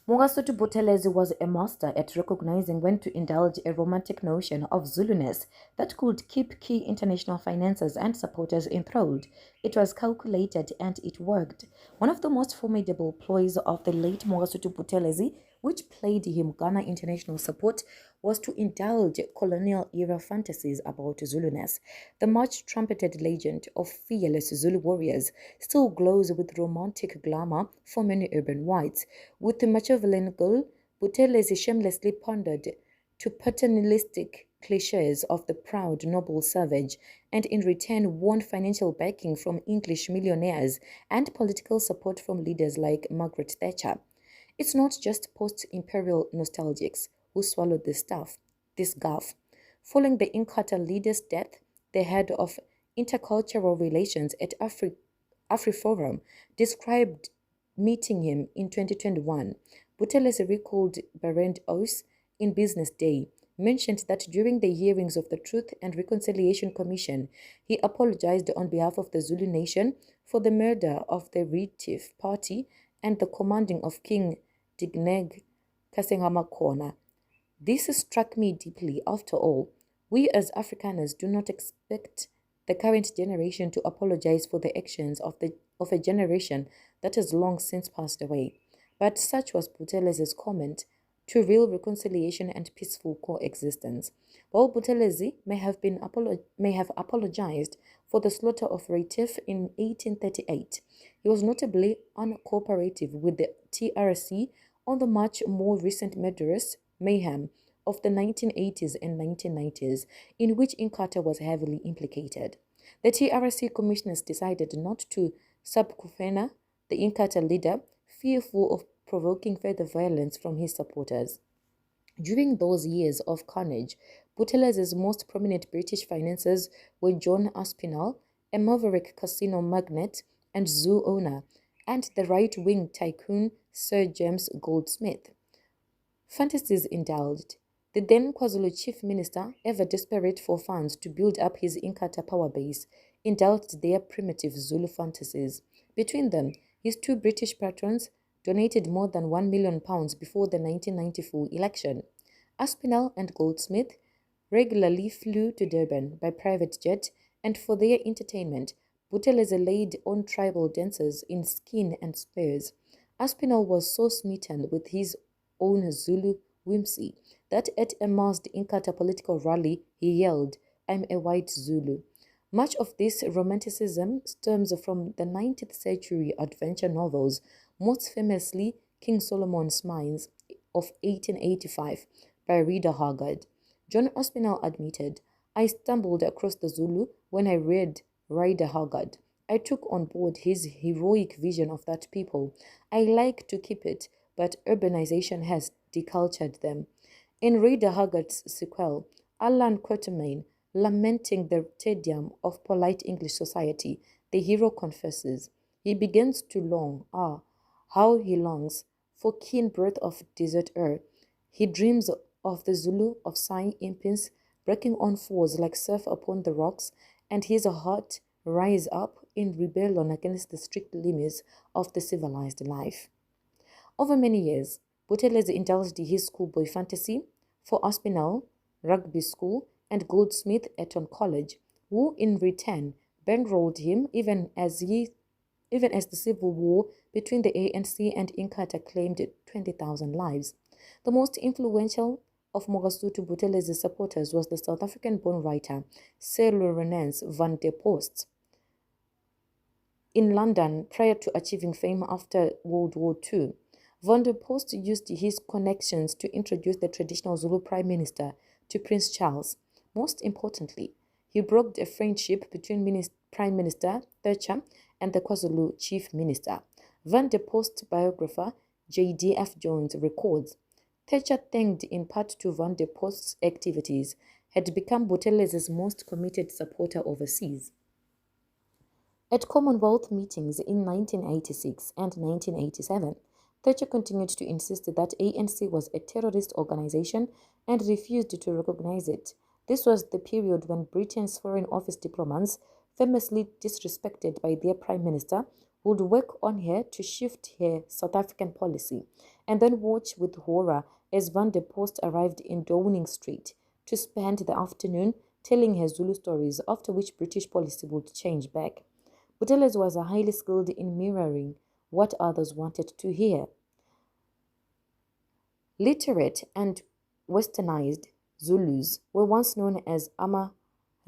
Mangosuthu Buthelezi was a master at recognizing when to indulge a romantic notion of Zuluness that could keep key international financiers and supporters enthralled. It was calculated and it worked. One of the most formidable ploys of the late Mangosuthu Buthelezi, which played him Ghana international support, was to indulge colonial-era fantasies about Zuluness. The much-trumpeted legend of fearless Zulu warriors still glows with romantic glamour for many urban whites. With the Machiavellian goal, Buthelezi shamelessly pondered to paternalistic cliches of the proud, noble savage, and in return won financial backing from English millionaires and political support from leaders like Margaret Thatcher. It's not just post-imperial nostalgics who swallowed this guff. Following the Inkatha leader's death, the head of intercultural relations at AfriForum described meeting him in 2021. Buthelezi recalled Berend Oos in Business Day, mentioned that during the hearings of the Truth and Reconciliation Commission, he apologized on behalf of the Zulu nation for the murder of the Retief party and the commanding of King Digneg Kasengamakona. This struck me deeply. After all, we as Afrikaners do not expect the current generation to apologize for the actions of a generation that has long since passed away. But such was Buthelezi's comment to real reconciliation and peaceful coexistence. While Buthelezi may have apologized for the slaughter of Retief in 1838, he was notably uncooperative with the TRC on the much more recent murderous mayhem of the 1980s and 1990s, in which Inkatha was heavily implicated. The TRC commissioners decided not to subpoena the Inkatha leader, fearful of provoking further violence from his supporters. During those years of carnage, Buthelezi's most prominent British financiers were John Aspinall, a maverick casino magnate and zoo owner, and the right-wing tycoon Sir James Goldsmith. Fantasies indulged. The then KwaZulu chief minister, ever desperate for funds to build up his Inkatha power base, indulged their primitive Zulu fantasies. Between them, his two British patrons donated more than £1 million before the 1994 election. Aspinall and Goldsmith regularly flew to Durban by private jet, and for their entertainment, Buthelezi laid on tribal dancers in skin and spurs. Aspinall was so smitten with his own Zulu whimsy that at a masked Inkatha political rally he yelled, "I'm a white Zulu." Much of this romanticism stems from the 19th century adventure novels, most famously King Solomon's Mines of 1885 by Rita Haggard. John Aspinall admitted, "I stumbled across the Zulu when I read Rider Haggard. I took on board his heroic vision of that people. I like to keep it, but urbanization has decultured them." In Rider Haggard's sequel, Alan Quatermain, lamenting the tedium of polite English society, the hero confesses, he begins to long, how he longs, for keen breath of desert air. He dreams of the Zulu of Sai Impins breaking on fours like surf upon the rocks, and his heart rise up in rebellion against the strict limits of the civilized life. Over many years, Buthelezi indulged his schoolboy fantasy for Aspinall, rugby school, and Goldsmith Eton College, who in return bankrolled him even as the civil war between the ANC and Inkatha claimed 20,000 lives. The most influential of Mangosuthu Buthelezi's supporters was the South African-born writer Sir Lawrence van der Post. In London, prior to achieving fame after World War II, Van der Post used his connections to introduce the traditional Zulu Prime Minister to Prince Charles. Most importantly, he brokered a friendship between Prime Minister Thatcher and the KwaZulu Chief Minister. Van der Post's biographer J.D.F. Jones records, Thatcher, thanked in part to Van der Post's activities, had become Buthelezi's most committed supporter overseas. At Commonwealth meetings in 1986 and 1987, Thatcher continued to insist that ANC was a terrorist organization and refused to recognize it. This was the period when Britain's Foreign Office diplomats, famously disrespected by their Prime Minister, would work on her to shift her South African policy, and then watch with horror as Van der Post arrived in Downing Street to spend the afternoon telling her Zulu stories, after which British policy would change back. Buthelezi was highly skilled in mirroring what others wanted to hear. Literate and westernized Zulus were once known as Ama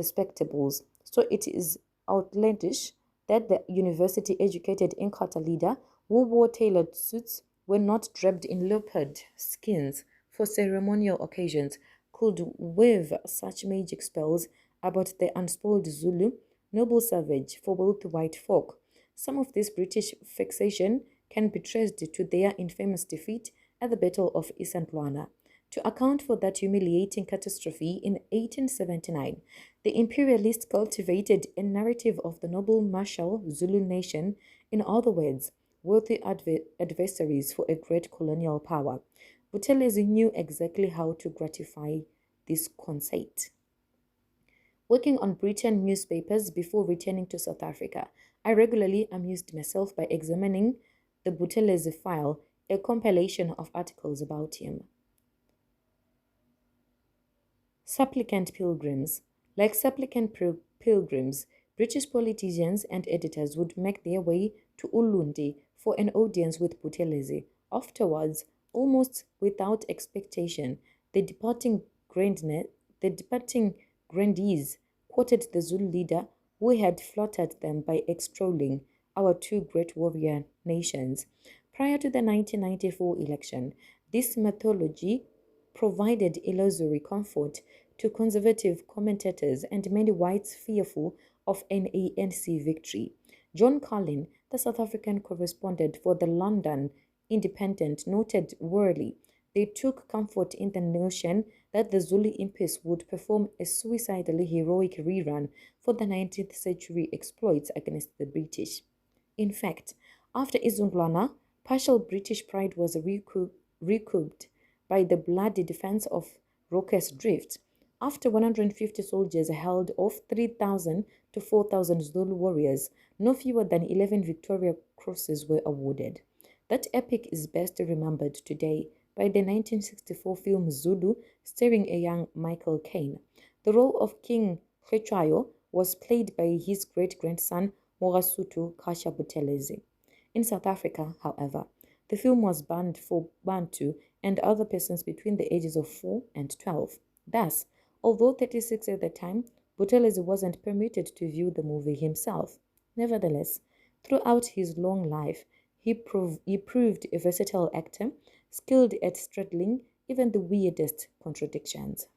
respectables, so it is outlandish that the university-educated Inkatha leader who wore tailored suits were not draped in leopard skins for ceremonial occasions could wave such magic spells about the unspoiled Zulu, noble savage for both white folk. Some of this British fixation can be traced to their infamous defeat at the Battle of Isandlwana. To account for that humiliating catastrophe in 1879, the imperialists cultivated a narrative of the noble martial Zulu nation, in other words, worthy adversaries for a great colonial power. Buthelezi knew exactly how to gratify this conceit. Working on Britain newspapers before returning to South Africa, I regularly amused myself by examining the Buthelezi file, a compilation of articles about him. Supplicant pilgrims. Like supplicant pilgrims, British politicians and editors would make their way to Ulundi for an audience with Buthelezi. Afterwards, almost without expectation, the departing grandees quoted the Zulu leader who had flattered them by extolling our two great warrior nations. Prior to the 1994 election, this mythology provided illusory comfort to conservative commentators and many whites fearful of an ANC victory. John Carlin, the South African correspondent for the London Independent, noted wearily, they took comfort in the notion that the Zulu impies would perform a suicidally heroic rerun for the 19th century exploits against the British. In fact, after Isandlwana, partial British pride was recouped by the bloody defense of Rocke's Drift. After 150 soldiers held off 3,000 to 4,000 Zulu warriors, no fewer than 11 Victoria Crosses were awarded. That epic is best remembered today by the 1964 film Zulu, starring a young Michael Caine. The role of King Cetshwayo was played by his great-grandson Mangosuthu Buthelezi. In South Africa, however, the film was banned for Bantu and other persons between the ages of 4 and 12. Thus, although 36 at the time, Buthelezi wasn't permitted to view the movie himself. Nevertheless, throughout his long life, he proved a versatile actor, skilled at straddling even the weirdest contradictions.